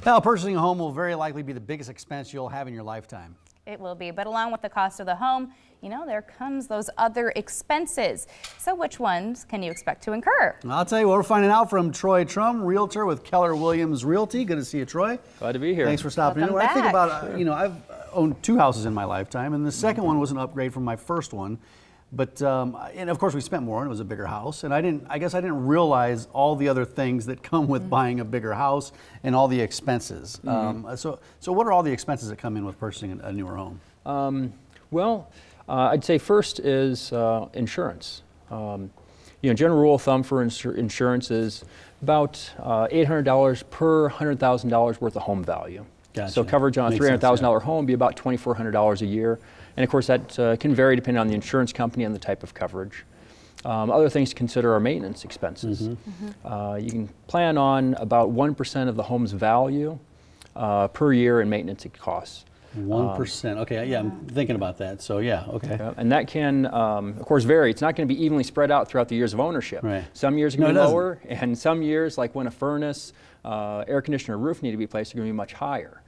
Now, purchasing a home will very likely be the biggest expense you'll have in your lifetime. It will be, but along with the cost of the home, you know, there comes those other expenses. So which ones can you expect to incur? I'll tell you what, we're finding out from Troy Trumm, Realtor with Keller Williams Realty. Good to see you, Troy. Glad to be here. Thanks for stopping in. When I think about, you know, I've owned 2 houses in my lifetime, and the second one was an upgrade from my first one. But, and of course we spent more and it was a bigger house, and I guess I didn't realize all the other things that come with buying a bigger house and all the expenses. So what are all the expenses that come in with purchasing a newer home? I'd say first is insurance. You know, general rule of thumb for insurance is about $800 per $100,000 worth of home value. Gotcha. So coverage on a $300,000 home would be about $2,400 a year. And of course that can vary depending on the insurance company and the type of coverage. Other things to consider are maintenance expenses. You can plan on about 1% of the home's value per year in maintenance costs. 1%, okay, yeah, I'm thinking about that, so yeah, okay. And that can, of course, vary. It's not going to be evenly spread out throughout the years of ownership. Right. Some years are going to be lower, and some years, like when a furnace, air conditioner, roof need to be replaced, are going to be much higher.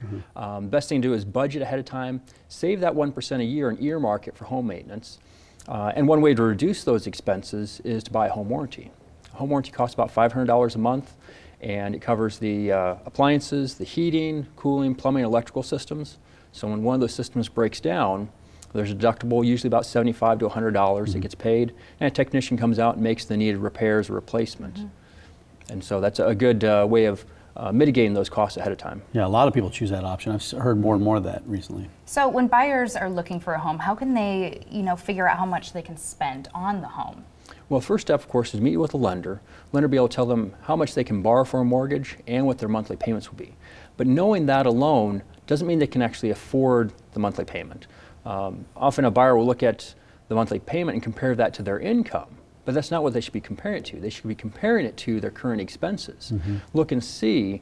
Best thing to do is budget ahead of time, save that 1% a year and earmark it for home maintenance. And one way to reduce those expenses is to buy a home warranty. A home warranty costs about $500 a month, and it covers the appliances, the heating, cooling, plumbing, electrical systems. So when one of those systems breaks down, there's a deductible, usually about $75 to $100 that gets paid, and a technician comes out and makes the needed repairs or replacement. And so that's a good way of mitigating those costs ahead of time. Yeah, a lot of people choose that option. I've heard more and more of that recently. So when buyers are looking for a home, how can they, you know, figure out how much they can spend on the home? Well, first step, of course, is meet with a lender. Lender will be able to tell them how much they can borrow for a mortgage and what their monthly payments will be. But knowing that alone doesn't mean they can actually afford the monthly payment. Often a buyer will look at the monthly payment and compare that to their income, but that's not what they should be comparing it to. They should be comparing it to their current expenses. Look and see,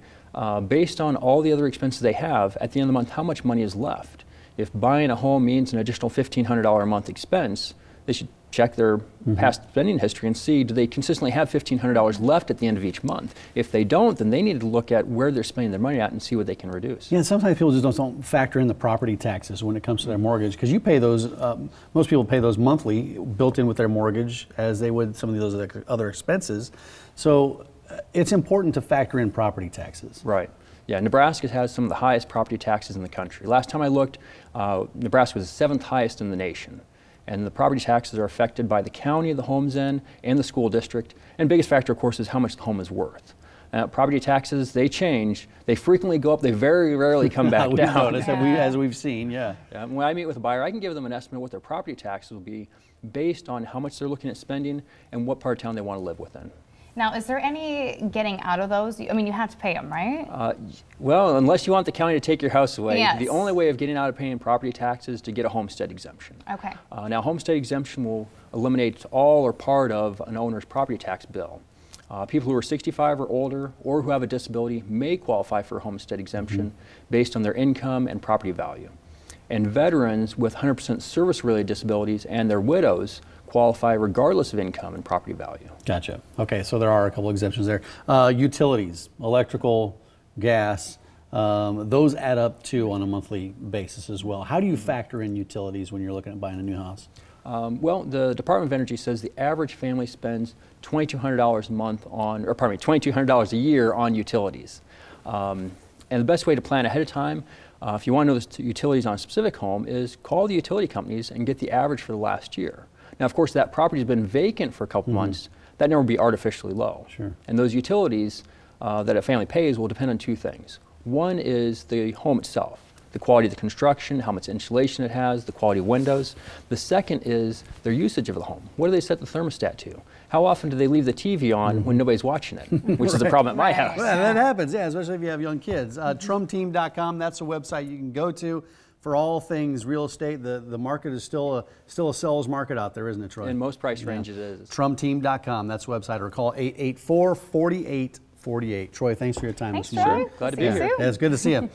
based on all the other expenses they have, at the end of the month, how much money is left. If buying a home means an additional $1,500 a month expense, they should check their past spending history and see, do they consistently have $1,500 left at the end of each month? If they don't, then they need to look at where they're spending their money at and see what they can reduce. Yeah, sometimes people just don't factor in the property taxes when it comes to their mortgage, because you pay those, most people pay those monthly, built in with their mortgage, as they would some of those other expenses. So it's important to factor in property taxes. Right. Yeah, Nebraska has some of the highest property taxes in the country. Last time I looked, Nebraska was the 7th highest in the nation. And the property taxes are affected by the county the home's in and the school district. And biggest factor, of course, is how much the home is worth. Property taxes, they change. They frequently go up. They very rarely come back down. Noticed, as we've seen, yeah. When I meet with a buyer, I can give them an estimate of what their property taxes will be based on how much they're looking at spending and what part of town they want to live within. Now, is there any getting out of those? I mean, you have to pay them, right? Well, unless you want the county to take your house away, yes. The only way of getting out of paying property taxes is to get a homestead exemption. Okay. Now, homestead exemption will eliminate all or part of an owner's property tax bill. People who are 65 or older or who have a disability may qualify for a homestead exemption based on their income and property value. And veterans with 100% service-related disabilities and their widows qualify regardless of income and property value. Gotcha. Okay, so there are a couple exemptions there. Utilities, electrical, gas, those add up too on a monthly basis as well. How do you factor in utilities when you're looking at buying a new house? Well, the Department of Energy says the average family spends $2,200 a month on, or pardon me, $2,200 a year on utilities. And the best way to plan ahead of time, if you want to know the utilities on a specific home, is call the utility companies and get the average for the last year. Now, of course, that property has been vacant for a couple months. That number will be artificially low. Sure. And those utilities that a family pays will depend on 2 things. One is the home itself, the quality of the construction, how much insulation it has, the quality of windows. The second is their usage of the home. What do they set the thermostat to? How often do they leave the TV on when nobody's watching it, which is a problem at my house. Well, that happens, yeah, especially if you have young kids. TrummTeam.com, that's a website you can go to for all things real estate. The market is still a seller's market out there, isn't it, Troy? In most price ranges, it is. TrummTeam.com, that's the website, or call 884-4848. Troy, thanks for your time Thanks, this morning. Troy. Glad to be here. Yeah, it's good to see you.